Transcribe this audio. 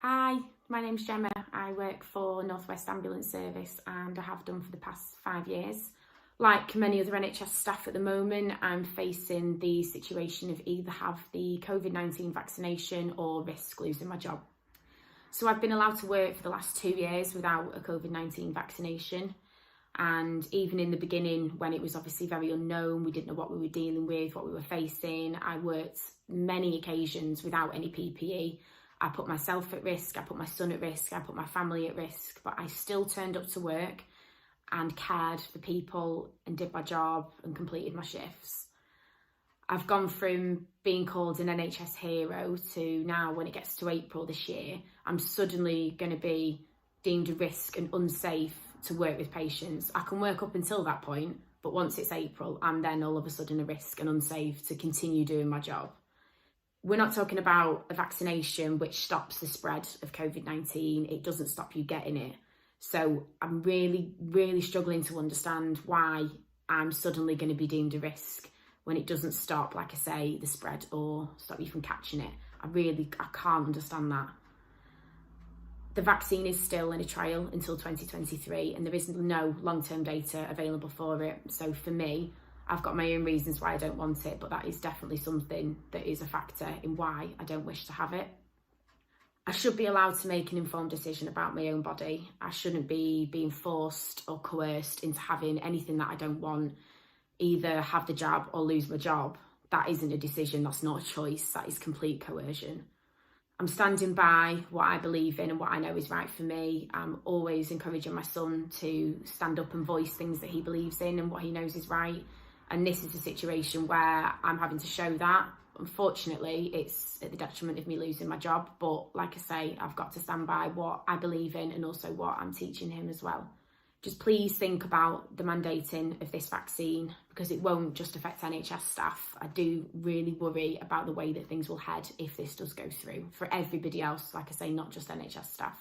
Hi, my name's Gemma. I work for North West Ambulance Service and I have done for the past 5 years. Like many other NHS staff at the moment, I'm facing the situation of either have the COVID-19 vaccination or risk losing my job. So I've been allowed to work for the last 2 years without a COVID-19 vaccination. And even in the beginning, when it was obviously very unknown, we didn't know what we were dealing with, what we were facing, I worked many occasions without any PPE. I put myself at risk, I put my son at risk, I put my family at risk, but I still turned up to work and cared for people and did my job and completed my shifts. I've gone from being called an NHS hero to now, when it gets to April this year, I'm suddenly going to be deemed a risk and unsafe to work with patients. I can work up until that point, but once it's April, I'm then all of a sudden a risk and unsafe to continue doing my job. We're not talking about a vaccination which stops the spread of COVID-19. It doesn't stop you getting it. So I'm really, really struggling to understand why I'm suddenly going to be deemed a risk when it doesn't stop, like I say, the spread or stop you from catching it. I can't understand that. The vaccine is still in a trial until 2023 and there is no long-term data available for it. So for me, I've got my own reasons why I don't want it, but that is definitely something that is a factor in why I don't wish to have it. I should be allowed to make an informed decision about my own body. I shouldn't be being forced or coerced into having anything that I don't want, either have the jab or lose my job. That isn't a decision, that's not a choice, that is complete coercion. I'm standing by what I believe in and what I know is right for me. I'm always encouraging my son to stand up and voice things that he believes in and what he knows is right. And this is a situation where I'm having to show that. Unfortunately, it's at the detriment of me losing my job. But like I say, I've got to stand by what I believe in and also what I'm teaching him as well. Just please think about the mandating of this vaccine because it won't just affect NHS staff. I do really worry about the way that things will head if this does go through for everybody else, like I say, not just NHS staff.